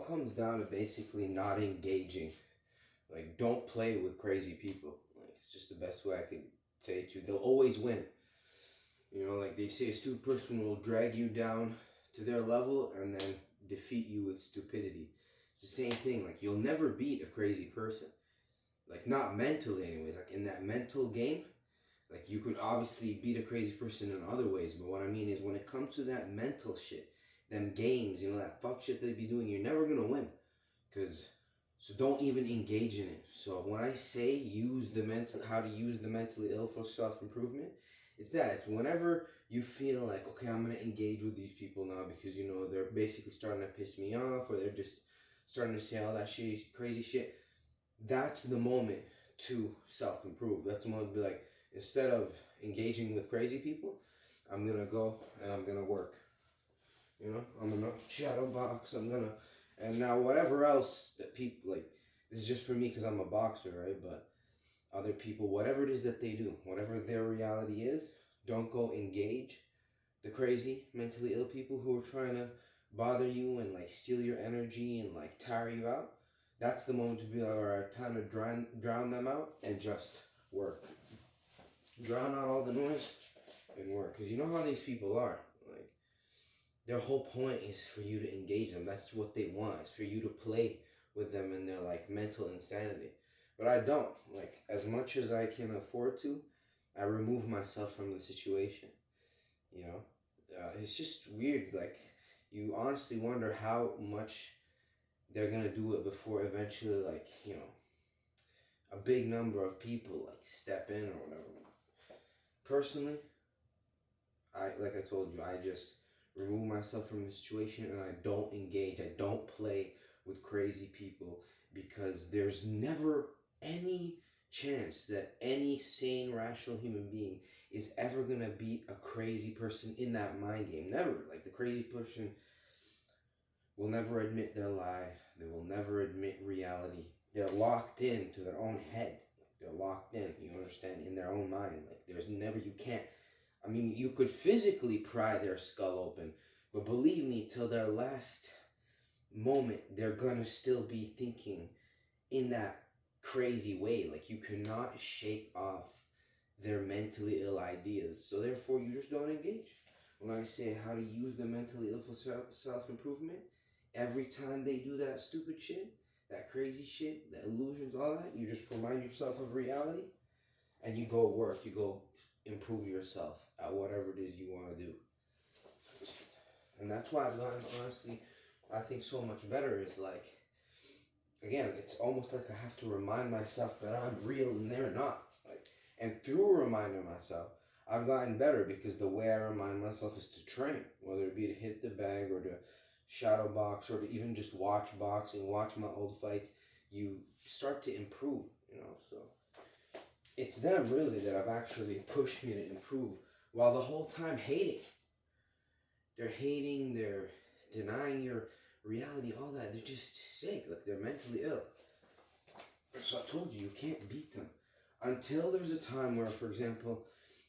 comes down to basically not engaging. Like, don't play with crazy people. Like, it's just the best way I could say it to you. They'll always win. You know, like they say, a stupid person will drag you down to their level and then defeat you with stupidity. It's the same thing. Like, you'll never beat a crazy person. Like, not mentally, anyways. Like, in that mental game, like, you could obviously beat a crazy person in other ways. But what I mean is, when it comes to that mental shit, them games, you know, that fuck shit they be doing, you're never gonna win. So don't even engage in it. So when I say how to use the mentally ill for self-improvement, it's that. It's whenever you feel like, okay, I'm going to engage with these people now because, you know, they're basically starting to piss me off, or they're just starting to say all that shitty, crazy shit. That's the moment to self-improve. That's the moment to be like, instead of engaging with crazy people, I'm going to go and I'm going to work. You know, I'm going to shadow box. And now whatever else that people, like, this is just for me because I'm a boxer, right? But other people, whatever it is that they do, whatever their reality is, don't go engage the crazy, mentally ill people who are trying to bother you and, like, steal your energy and, like, tire you out. That's the moment to be like, all right, time to drown them out and just work. Drown out all the noise and work. Because you know how these people are. Like, their whole point is for you to engage them. That's what they want. It's for you to play with them in their, like, mental insanity. But I don't. Like, as much as I can afford to, I remove myself from the situation. You know? It's just weird. Like, you honestly wonder how much they're gonna do it before eventually, like, you know, a big number of people, like, step in or whatever. Personally, like I told you, I just remove myself from the situation and I don't engage. I don't play with crazy people because there's never any chance that any sane, rational human being is ever gonna beat a crazy person in that mind game. Never. Like, the crazy person will never admit their lie. They will never admit reality. They're locked into their own head. They're locked in, you understand, in their own mind. Like, there's never, you can't, I mean, you could physically pry their skull open, but believe me, till their last moment, they're gonna still be thinking in that crazy way. Like, you cannot shake off their mentally ill ideas. So therefore, you just don't engage. When I say how to use the mentally ill for self-improvement, every time they do that stupid shit, that crazy shit, the illusions, all that, you just remind yourself of reality and you go work, you go improve yourself at whatever it is you want to do. And that's why I've gotten, honestly, I think so much better is like, again, it's almost like I have to remind myself that I'm real and they're not. Like, and through reminding myself, I've gotten better because the way I remind myself is to train, whether it be to hit the bag or to shadow box or to even just watch boxing, watch my old fights. You start to improve, you know. So it's them really that have actually pushed me to improve while the whole time hating. They're hating, they're denying your reality, all that. They're just sick, like they're mentally ill. So I told you, you can't beat them until there's a time where, for example,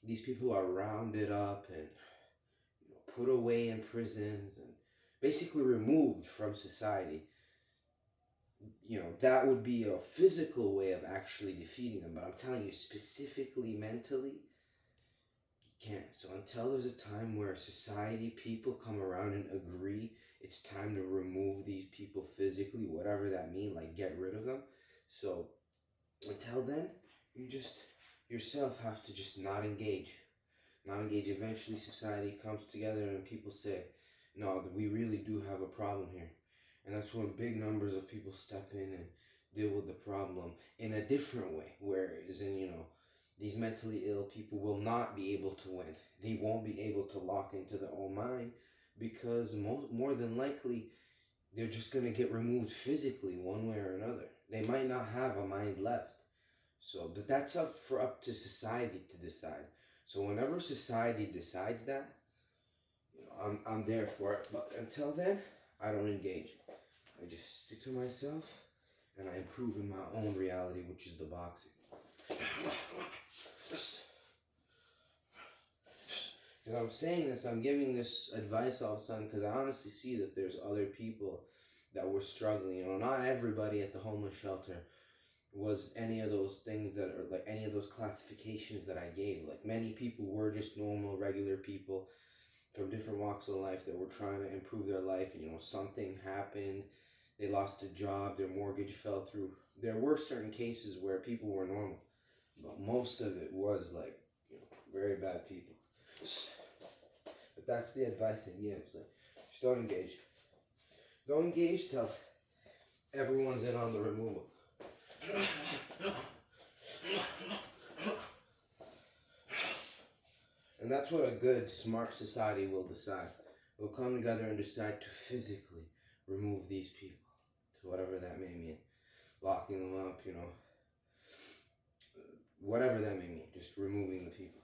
these people are rounded up and, you know, put away in prisons and basically removed from society. You know, that would be a physical way of actually defeating them. But I'm telling you, specifically mentally, you can't. So until there's a time where society, people come around and agree it's time to remove these people physically, whatever that means, like get rid of them. So until then, you just yourself have to just not engage. Not engage. Eventually society comes together and people say, no, we really do have a problem here. And that's when big numbers of people step in and deal with the problem in a different way. Whereas in, you know, these mentally ill people will not be able to win. They won't be able to lock into their own mind because more than likely they're just going to get removed physically one way or another. They might not have a mind left. So that's up to society to decide. So whenever society decides that, you know, I'm there for it. But until then, I don't engage. I just stick to myself and I improve in my own reality, which is the boxing. Because I'm saying this, I'm giving this advice all of a sudden because I honestly see that there's other people that were struggling. You know, not everybody at the homeless shelter was any of those things that are like any of those classifications that I gave. Like many people were just normal, regular people from different walks of life that were trying to improve their life. And, you know, something happened, they lost a job, their mortgage fell through. There were certain cases where people were normal, but most of it was like, you know, very bad people. But that's the advice I give. It's like, just don't engage. Don't engage till everyone's in on the removal. And that's what a good, smart society will decide. We'll come together and decide to physically remove these people, to whatever that may mean. Locking them up, you know, whatever that may mean, just removing the people.